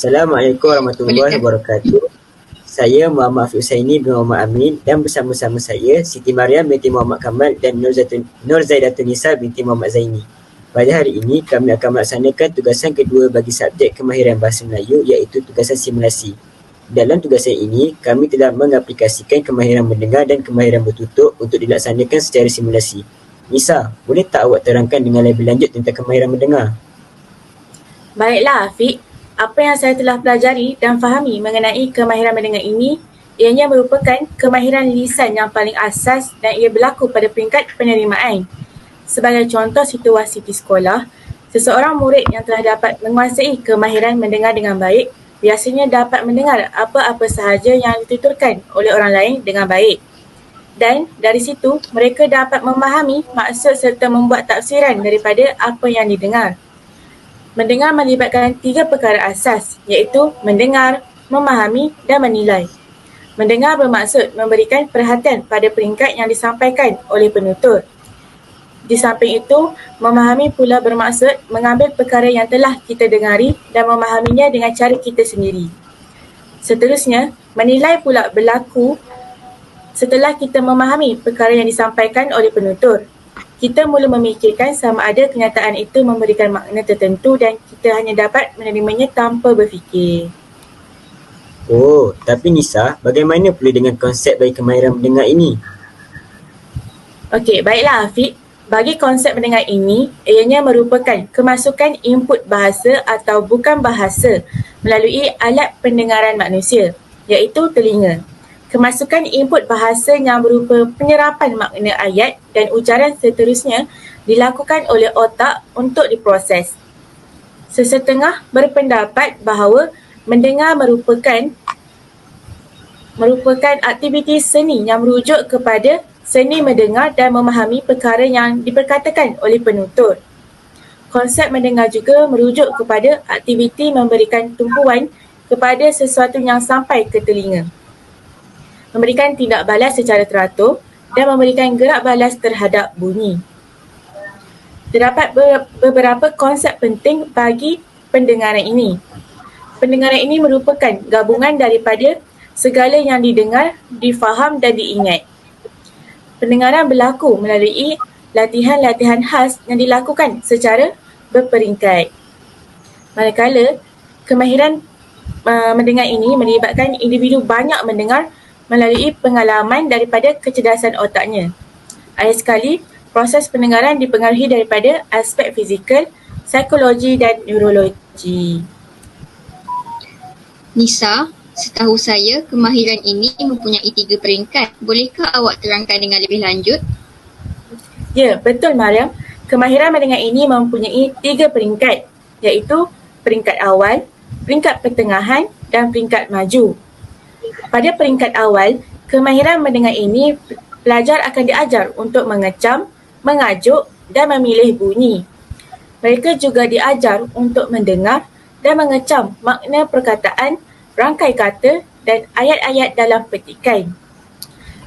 Assalamualaikum warahmatullahi Boleh. wabarakatuh. Saya Muhammad Afiq Husaini bin Muhammad Amin dan bersama-sama saya Siti Mariam binti Muhammad Kamal dan Nur Zaidatun Nisa binti Muhammad Zaini. Pada hari ini kami akan melaksanakan tugasan kedua bagi subjek kemahiran bahasa Melayu iaitu tugasan simulasi. Dalam tugasan ini, kami telah mengaplikasikan kemahiran mendengar dan kemahiran bertutur untuk dilaksanakan secara simulasi. Nisa, boleh tak awak terangkan dengan lebih lanjut tentang kemahiran mendengar? Baiklah Afiq, apa yang saya telah pelajari dan fahami mengenai kemahiran mendengar ini ianya merupakan kemahiran lisan yang paling asas dan ia berlaku pada peringkat penerimaan. Sebagai contoh situasi di sekolah, seseorang murid yang telah dapat menguasai kemahiran mendengar dengan baik biasanya dapat mendengar apa-apa sahaja yang dituturkan oleh orang lain dengan baik. Dan dari situ, mereka dapat memahami maksud serta membuat tafsiran daripada apa yang didengar. Mendengar melibatkan 3 perkara asas iaitu mendengar, memahami dan menilai. Mendengar bermaksud memberikan perhatian pada peringkat yang disampaikan oleh penutur. Di samping itu, memahami pula bermaksud mengambil perkara yang telah kita dengari dan memahaminya dengan cara kita sendiri. Seterusnya, menilai pula berlaku setelah kita memahami perkara yang disampaikan oleh penutur. Kita mula memikirkan sama ada kenyataan itu memberikan makna tertentu dan kita hanya dapat menerimanya tanpa berfikir. Oh, tapi Nisa, bagaimana pula dengan konsep bagi kemahiran mendengar ini? Okey, baiklah Afiq. Bagi konsep mendengar ini, ianya merupakan kemasukan input bahasa atau bukan bahasa melalui alat pendengaran manusia, iaitu telinga. Kemasukan input bahasa yang berupa penyerapan makna ayat dan ucaran seterusnya dilakukan oleh otak untuk diproses. Sesetengah berpendapat bahawa mendengar merupakan aktiviti seni yang merujuk kepada seni mendengar dan memahami perkara yang diperkatakan oleh penutur. Konsep mendengar juga merujuk kepada aktiviti memberikan tumpuan kepada sesuatu yang sampai ke telinga, memberikan tindak balas secara teratur dan memberikan gerak balas terhadap bunyi. Terdapat beberapa konsep penting bagi pendengaran ini. Pendengaran ini merupakan gabungan daripada segala yang didengar, difaham dan diingat. Pendengaran berlaku melalui latihan-latihan khas yang dilakukan secara berperingkat. Manakala, kemahiran mendengar ini melibatkan individu banyak mendengar melalui pengalaman daripada kecerdasan otaknya. Akhir sekali, proses pendengaran dipengaruhi daripada aspek fizikal, psikologi dan neurologi. Nisa, setahu saya kemahiran ini mempunyai 3 peringkat. Bolehkah awak terangkan dengan lebih lanjut? Ya, betul Mariam. Kemahiran mendengar ini mempunyai 3 peringkat, iaitu peringkat awal, peringkat pertengahan dan peringkat maju. Pada peringkat awal, kemahiran mendengar ini pelajar akan diajar untuk mengecam, mengajuk dan memilih bunyi. Mereka juga diajar untuk mendengar dan mengecam makna perkataan, rangkai kata dan ayat-ayat dalam petikan.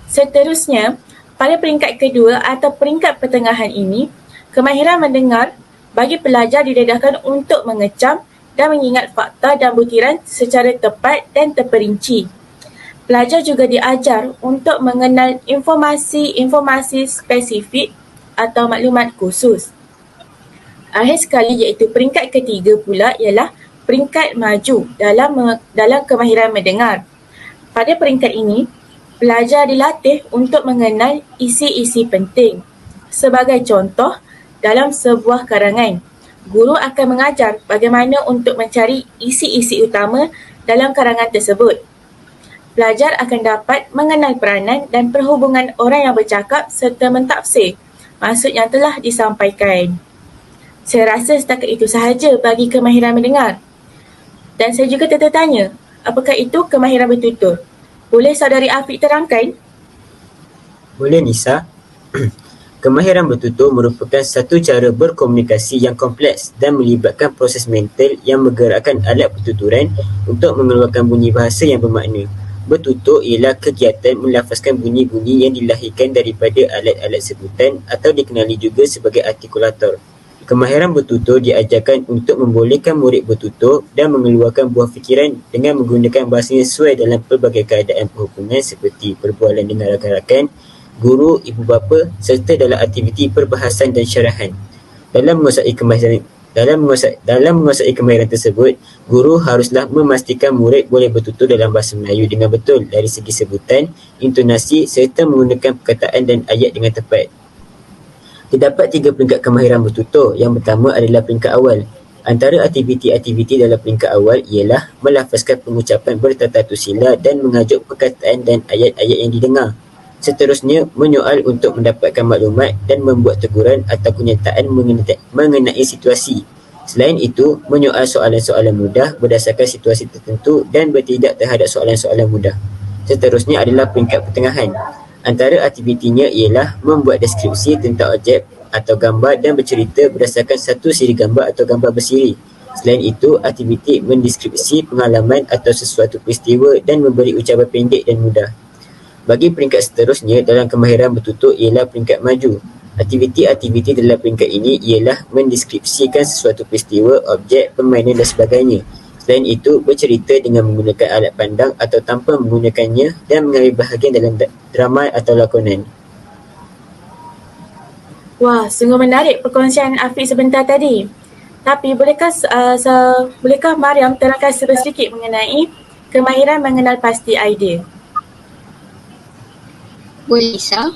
Seterusnya, pada peringkat kedua atau peringkat pertengahan ini, kemahiran mendengar bagi pelajar didedahkan untuk mengecam dan mengingat fakta dan butiran secara tepat dan terperinci. Pelajar juga diajar untuk mengenal informasi spesifik atau maklumat khusus. Akhir sekali iaitu peringkat ketiga pula ialah peringkat maju dalam kemahiran mendengar. Pada peringkat ini, pelajar dilatih untuk mengenal isi-isi penting. Sebagai contoh, dalam sebuah karangan, guru akan mengajar bagaimana untuk mencari isi-isi utama dalam karangan tersebut. Pelajar akan dapat mengenal peranan dan perhubungan orang yang bercakap serta mentafsir maksud yang telah disampaikan. Saya rasa setakat itu sahaja bagi kemahiran mendengar. Dan saya juga tertanya, apakah itu kemahiran bertutur? Boleh saudari Afiq terangkan? Boleh Nisa. Kemahiran bertutur merupakan satu cara berkomunikasi yang kompleks dan melibatkan proses mental yang menggerakkan alat pertuturan untuk mengeluarkan bunyi bahasa yang bermakna. Bertutur ialah kegiatan melafazkan bunyi-bunyi yang dilahirkan daripada alat-alat sebutan atau dikenali juga sebagai artikulator. Kemahiran bertutur diajarkan untuk membolehkan murid bertutur dan mengeluarkan buah fikiran dengan menggunakan bahasa yang sesuai dalam pelbagai keadaan perhubungan seperti perbualan dengan rakan-rakan, guru, ibu bapa serta dalam aktiviti perbahasan dan syarahan. Dalam menguasai kemahiran tersebut, guru haruslah memastikan murid boleh bertutur dalam bahasa Melayu dengan betul dari segi sebutan, intonasi serta menggunakan perkataan dan ayat dengan tepat. Terdapat 3 peringkat kemahiran bertutur. Yang pertama adalah peringkat awal. Antara aktiviti-aktiviti dalam peringkat awal ialah melafazkan pengucapan bertatatu sila dan mengajuk perkataan dan ayat-ayat yang didengar. Seterusnya, menyoal untuk mendapatkan maklumat dan membuat teguran atau kenyataan mengenai situasi. Selain itu, menyoal soalan-soalan mudah berdasarkan situasi tertentu dan bertindak terhadap soalan-soalan mudah. Seterusnya adalah peringkat pertengahan. Antara aktivitinya ialah membuat deskripsi tentang objek atau gambar dan bercerita berdasarkan satu siri gambar atau gambar bersiri. Selain itu, aktiviti mendeskripsi pengalaman atau sesuatu peristiwa dan memberi ucapan pendek dan mudah. Bagi peringkat seterusnya dalam kemahiran bertutur ialah peringkat maju. Aktiviti-aktiviti dalam peringkat ini ialah mendeskripsikan sesuatu peristiwa, objek, permainan dan sebagainya. Selain itu, bercerita dengan menggunakan alat pandang atau tanpa menggunakannya dan mengambil bahagian dalam drama atau lakonan. Wah, sungguh menarik perkongsian Afiq sebentar tadi. Tapi bolehkah Mariam terangkan sedikit mengenai kemahiran mengenal pasti idea? Boleh, Lisa.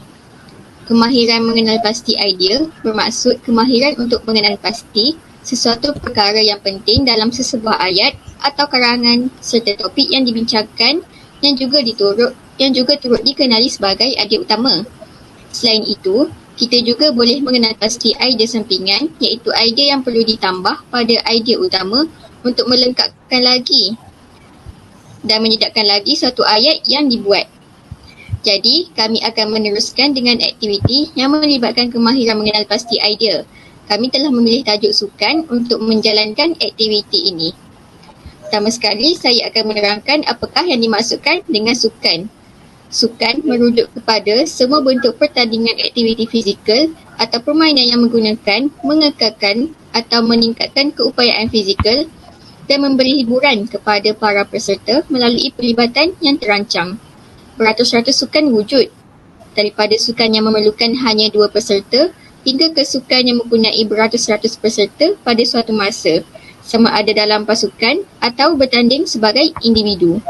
Kemahiran mengenal pasti idea bermaksud kemahiran untuk mengenal pasti sesuatu perkara yang penting dalam sesebuah ayat atau karangan serta topik yang dibincangkan yang juga turut dikenali sebagai idea utama. Selain itu, kita juga boleh mengenal pasti idea sampingan iaitu idea yang perlu ditambah pada idea utama untuk melengkapkan lagi dan menyedapkan lagi suatu ayat yang dibuat. Jadi, kami akan meneruskan dengan aktiviti yang melibatkan kemahiran mengenal pasti idea. Kami telah memilih tajuk sukan untuk menjalankan aktiviti ini. Pertama sekali, saya akan menerangkan apakah yang dimaksudkan dengan sukan. Sukan merujuk kepada semua bentuk pertandingan aktiviti fizikal atau permainan yang menggunakan, mengekalkan atau meningkatkan keupayaan fizikal dan memberi hiburan kepada para peserta melalui pelibatan yang terancang. Beratus-ratus sukan wujud, daripada sukan yang memerlukan hanya 2 peserta hingga ke sukan yang mempunyai beratus-ratus peserta pada suatu masa, sama ada dalam pasukan atau bertanding sebagai individu.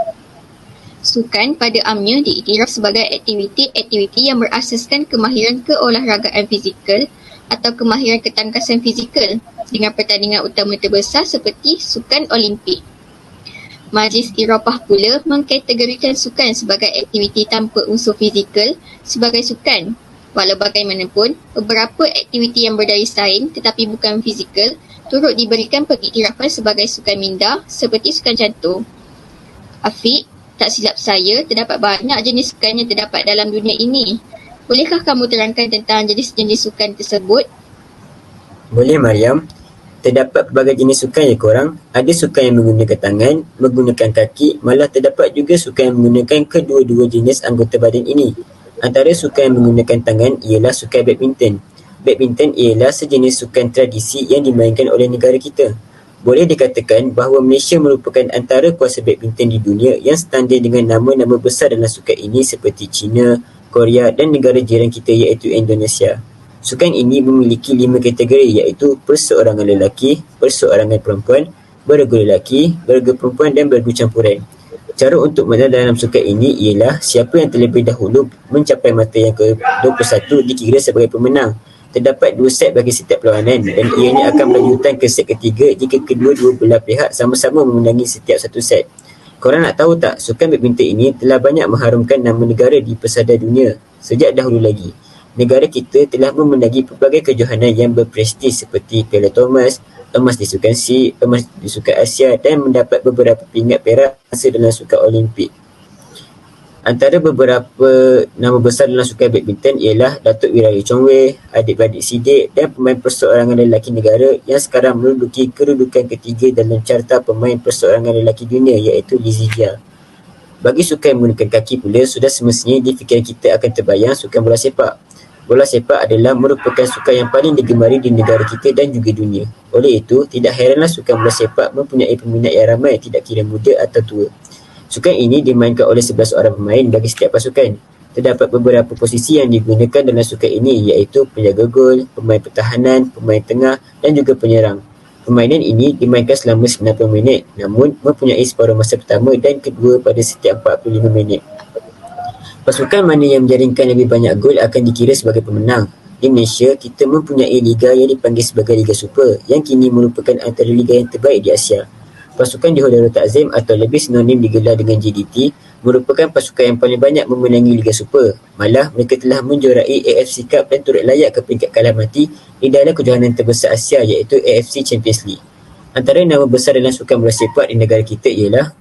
Sukan pada amnya diiktiraf sebagai aktiviti-aktiviti yang berasaskan kemahiran keolahragaan fizikal atau kemahiran ketangkasan fizikal dengan pertandingan utama terbesar seperti sukan Olimpik. Majlis Eropah pula mengkategorikan sukan sebagai aktiviti tanpa unsur fizikal sebagai sukan. Walau bagaimanapun, beberapa aktiviti yang berdaya saing tetapi bukan fizikal turut diberikan pengiktirafan sebagai sukan minda seperti sukan jantung. Afiq, tak silap saya, terdapat banyak jenis sukan yang terdapat dalam dunia ini. Bolehkah kamu terangkan tentang jenis-jenis sukan tersebut? Boleh, Mariam. Terdapat pelbagai jenis sukan ya korang. Ada sukan yang menggunakan tangan, menggunakan kaki, malah terdapat juga sukan yang menggunakan kedua-dua jenis anggota badan ini. Antara sukan yang menggunakan tangan ialah sukan badminton. Badminton ialah sejenis sukan tradisi yang dimainkan oleh negara kita. Boleh dikatakan bahawa Malaysia merupakan antara kuasa badminton di dunia yang standing dengan nama-nama besar dalam sukan ini seperti China, Korea dan negara jiran kita iaitu Indonesia. Sukan ini memiliki 5 kategori iaitu perseorangan lelaki, perseorangan perempuan, bergu lelaki, bergu perempuan dan bergu campuran. Cara untuk menang dalam sukan ini ialah siapa yang terlebih dahulu mencapai mata yang ke-21 dikira sebagai pemenang. Terdapat 2 set bagi setiap perlawanan dan ianya akan melanjutkan ke set ketiga jika kedua-dua belah pihak sama-sama memenangi setiap satu set. Korang nak tahu tak, sukan badminton ini telah banyak mengharumkan nama negara di pesada dunia sejak dahulu lagi. Negara kita telah memenangi pelbagai kejohanan yang berprestij seperti Piala Thomas, emas di sukan SEA, emas di sukan Asia dan mendapat beberapa pingat perak dalam sukan Olimpik. Antara beberapa nama besar dalam sukan badminton ialah Datuk Wirari Chong Wei, adik-beradik Sidek dan pemain perseorangan lelaki negara yang sekarang menduduki kedudukan ketiga dalam carta pemain perseorangan lelaki dunia iaitu Li Zijia. Bagi sukan yang menggunakan kaki pula, sudah semestinya di fikiran kita akan terbayang sukan bola sepak. Bola sepak adalah merupakan sukan yang paling digemari di negara kita dan juga dunia. Oleh itu, tidak heranlah sukan bola sepak mempunyai peminat yang ramai tidak kira muda atau tua. Sukan ini dimainkan oleh 11 orang pemain bagi setiap pasukan. Terdapat beberapa posisi yang digunakan dalam sukan ini iaitu penjaga gol, pemain pertahanan, pemain tengah dan juga penyerang. Permainan ini dimainkan selama 90 minit namun mempunyai separuh masa pertama dan kedua pada setiap 45 minit. Pasukan mana yang menjaringkan lebih banyak gol akan dikira sebagai pemenang. Di Malaysia, kita mempunyai liga yang dipanggil sebagai Liga Super yang kini merupakan antara liga yang terbaik di Asia. Pasukan Johor Darul Takzim atau lebih sinonim digelar dengan JDT merupakan pasukan yang paling banyak memenangi Liga Super. Malah, mereka telah menjuarai AFC Cup dan turut layak ke peringkat kalah mati di dalam kejohanan terbesar Asia iaitu AFC Champions League. Antara nama besar dalam sukan bola sepak di negara kita ialah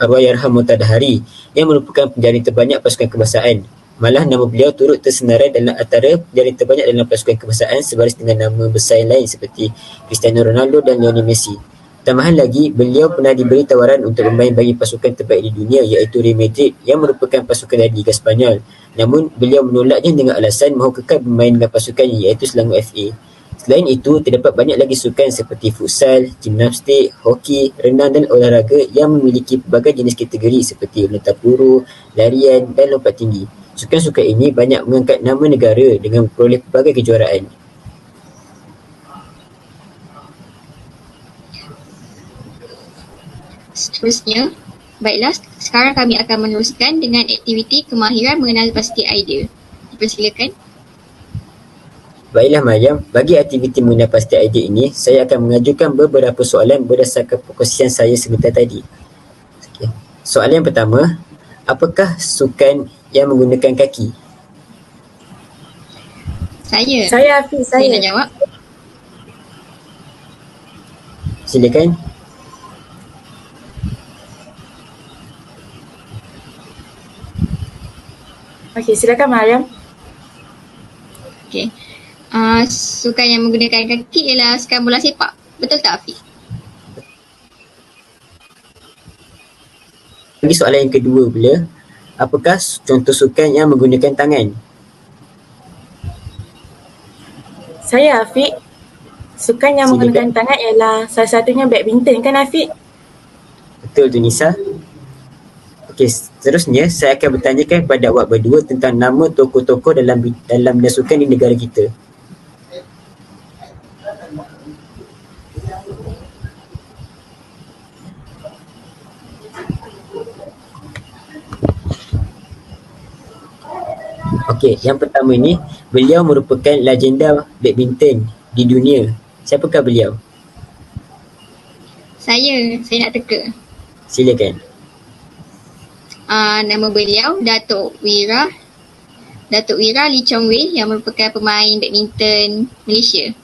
Arwah Muhtar Dahari yang merupakan penjaring terbanyak pasukan kebangsaan. Malah nama beliau turut tersenarai dalam antara penjaring terbanyak dalam pasukan kebangsaan sebaris dengan nama besar yang lain seperti Cristiano Ronaldo dan Lionel Messi. Tambahan lagi, beliau pernah diberi tawaran untuk bermain bagi pasukan terbaik di dunia iaitu Real Madrid yang merupakan pasukan dari Liga Spanyol. Namun, beliau menolaknya dengan alasan mahu kekal bermain dengan pasukannya iaitu Selangor FA. Selain itu, terdapat banyak lagi sukan seperti futsal, gimnastik, hoki, renang dan olahraga yang memiliki pelbagai jenis kategori seperti lompat peluru, larian dan lompat tinggi. Sukan-sukan ini banyak mengangkat nama negara dengan memperoleh pelbagai kejuaraan. Seterusnya, baiklah sekarang kami akan meneruskan dengan aktiviti kemahiran mengenal pasti idea. Dipersilakan. Baiklah Mariam, bagi aktiviti mengenal pasti idea ini, saya akan mengajukan beberapa soalan berdasarkan perkongsian saya sebentar tadi. Okay. Soalan yang pertama, apakah sukan yang menggunakan kaki? Saya Hafiz, Saya nak jawab. Silakan. Okey, silakan Mariam. Okey. Sukan yang menggunakan kaki ialah sukan bola sepak. Betul tak, Afiq? Bagi soalan yang kedua pula, apakah contoh sukan yang menggunakan tangan? Saya Afiq. Sukan yang Silakan. menggunakan tangan ialah salah satunya badminton kan Afiq? Betul tu Nisa. Okey, seterusnya saya akan bertanyakan kepada awak berdua tentang nama tokoh-tokoh dalam bidang sukan di negara kita. Okey, yang pertama ni, beliau merupakan legenda badminton di dunia. Siapakah beliau? Saya nak teka. Silakan. Nama beliau Datuk Wira Lee Chong Wei yang merupakan pemain badminton Malaysia.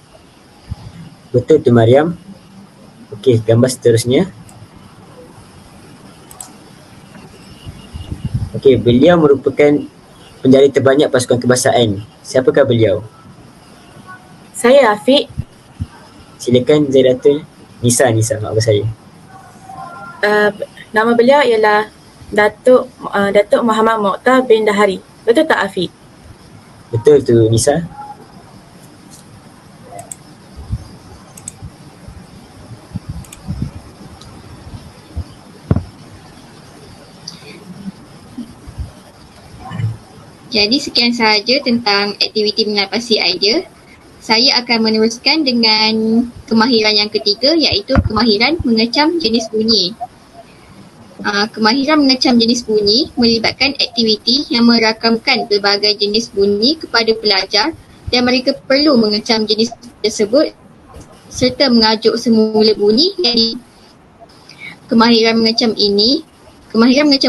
Betul tu Mariam. Okey, gambar seterusnya. Okey, beliau merupakan penjaring terbanyak pasukan kebangsaan. Siapakah beliau? Saya Afiq. Silakan Zaidatul. Nisa, maaf saya. Nama beliau ialah Datuk Muhammad Muhtar bin Dahari. Betul tak Afiq? Betul tu Nisa. Jadi sekian sahaja tentang aktiviti mengenal pasti idea. Saya akan meneruskan dengan kemahiran yang ketiga iaitu kemahiran mengecam jenis bunyi. Kemahiran mengecam jenis bunyi melibatkan aktiviti yang merakamkan pelbagai jenis bunyi kepada pelajar dan mereka perlu mengecam jenis tersebut serta mengajuk semula bunyi yang Kemahiran mengecam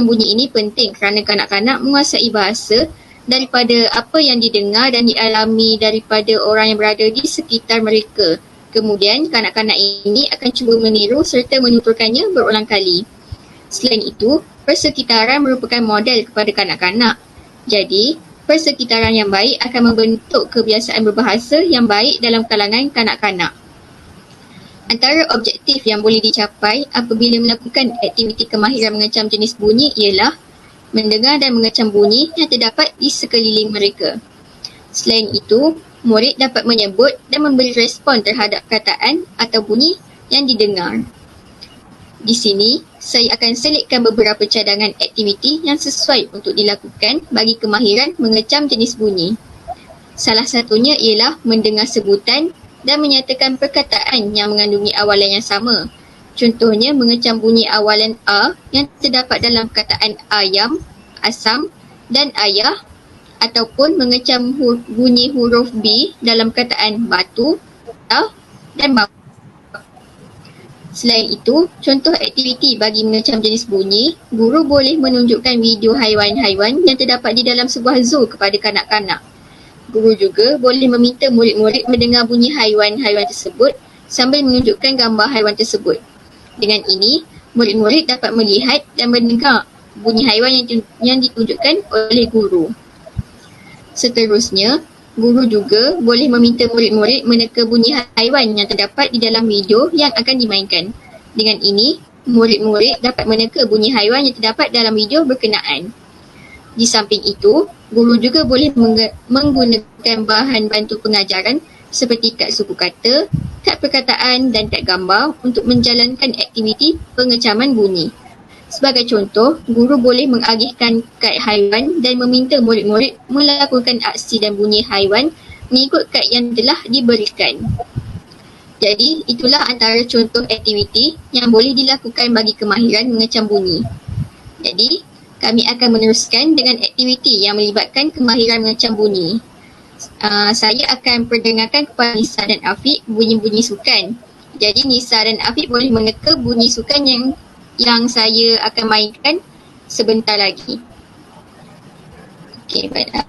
bunyi ini penting kerana kanak-kanak menguasai bahasa daripada apa yang didengar dan dialami daripada orang yang berada di sekitar mereka. Kemudian, kanak-kanak ini akan cuba meniru serta menuturkannya berulang kali. Selain itu, persekitaran merupakan model kepada kanak-kanak. Jadi, persekitaran yang baik akan membentuk kebiasaan berbahasa yang baik dalam kalangan kanak-kanak. Antara objektif yang boleh dicapai apabila melakukan aktiviti kemahiran mengecam jenis bunyi ialah mendengar dan mengecam bunyi yang terdapat di sekeliling mereka. Selain itu, murid dapat menyebut dan memberi respon terhadap perkataan atau bunyi yang didengar. Di sini, saya akan selitkan beberapa cadangan aktiviti yang sesuai untuk dilakukan bagi kemahiran mengecam jenis bunyi. Salah satunya ialah mendengar sebutan dan menyatakan perkataan yang mengandungi awalan yang sama. Contohnya, mengecam bunyi awalan A yang terdapat dalam perkataan ayam, asam dan ayah, ataupun mengecam bunyi huruf B dalam perkataan batu, dan bab. Selain itu, contoh aktiviti bagi mengecam jenis bunyi, guru boleh menunjukkan video haiwan-haiwan yang terdapat di dalam sebuah zoo kepada kanak-kanak. Guru juga boleh meminta murid-murid mendengar bunyi haiwan-haiwan tersebut sambil menunjukkan gambar haiwan tersebut. Dengan ini, murid-murid dapat melihat dan mendengar bunyi haiwan yang ditunjukkan oleh guru. Seterusnya, guru juga boleh meminta murid-murid meneka bunyi haiwan yang terdapat di dalam video yang akan dimainkan. Dengan ini, murid-murid dapat meneka bunyi haiwan yang terdapat dalam video berkenaan. Di samping itu, guru juga boleh menggunakan bahan bantu pengajaran seperti kad suku kata, kad perkataan dan kad gambar untuk menjalankan aktiviti pengecaman bunyi. Sebagai contoh, guru boleh mengagihkan kad haiwan dan meminta murid-murid melakukan aksi dan bunyi haiwan mengikut kad yang telah diberikan. Jadi, itulah antara contoh aktiviti yang boleh dilakukan bagi kemahiran mengecam bunyi. Jadi, kami akan meneruskan dengan aktiviti yang melibatkan kemahiran mengecam bunyi. Saya akan perdengarkan kepada Nisa dan Afiq bunyi-bunyi sukan. Jadi, Nisa dan Afiq boleh meneka bunyi sukan yang saya akan mainkan sebentar lagi. Okey, baiklah.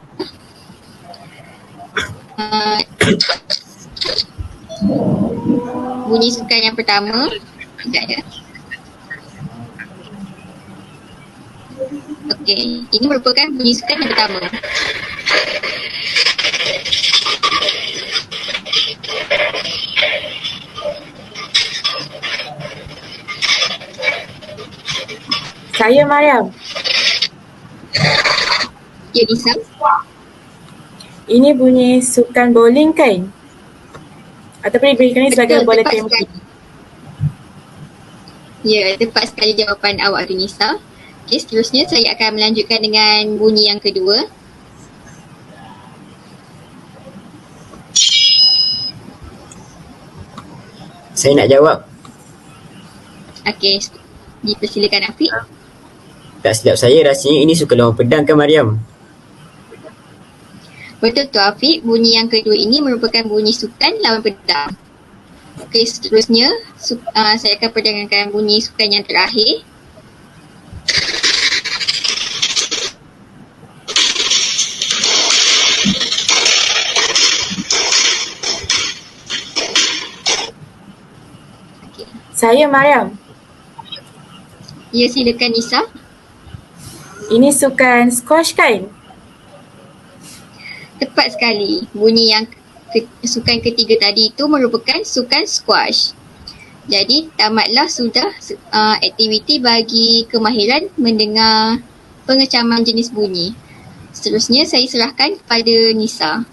Bunyi sukan yang pertama. Sekejap ya. Okey, ini merupakan bunyi sukan yang pertama. Saya Mariam. Ya, Nisa. Ini bunyi sukan bowling kan? Ataupun diberikan sebagai bola tepat tembak? sekali. Ya, tepat sekali jawapan awak tu, Nisa. Okey, seterusnya saya akan melanjutkan dengan bunyi yang kedua. Saya nak jawab. Okey, dipersilakan Afiq. Tak silap saya rasanya ini sukan lawan pedang kan Mariam? Betul tu Afiq, bunyi yang kedua ini merupakan bunyi sukan lawan pedang. Okey, seterusnya saya akan perdengarkan bunyi sukan yang terakhir. Saya Mariam. Ya, silakan Nisa. Ini sukan squash kan? Tepat sekali. Bunyi yang sukan ketiga tadi itu merupakan sukan squash. Jadi, tamatlah sudah aktiviti bagi kemahiran mendengar pengecaman jenis bunyi. Seterusnya, saya serahkan kepada Nisa.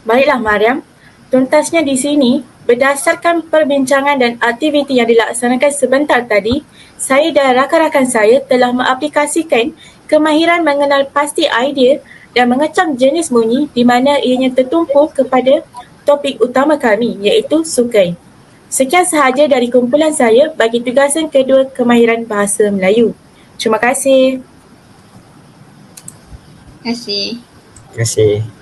Baiklah Mariam. Tuntasnya di sini, berdasarkan perbincangan dan aktiviti yang dilaksanakan sebentar tadi, saya dan rakan-rakan saya telah mengaplikasikan kemahiran mengenal pasti idea dan mengecam jenis bunyi di mana ianya tertumpu kepada topik utama kami iaitu sukan. Sekian sahaja dari kumpulan saya bagi tugasan kedua kemahiran bahasa Melayu. Terima kasih. Terima kasih. Terima kasih.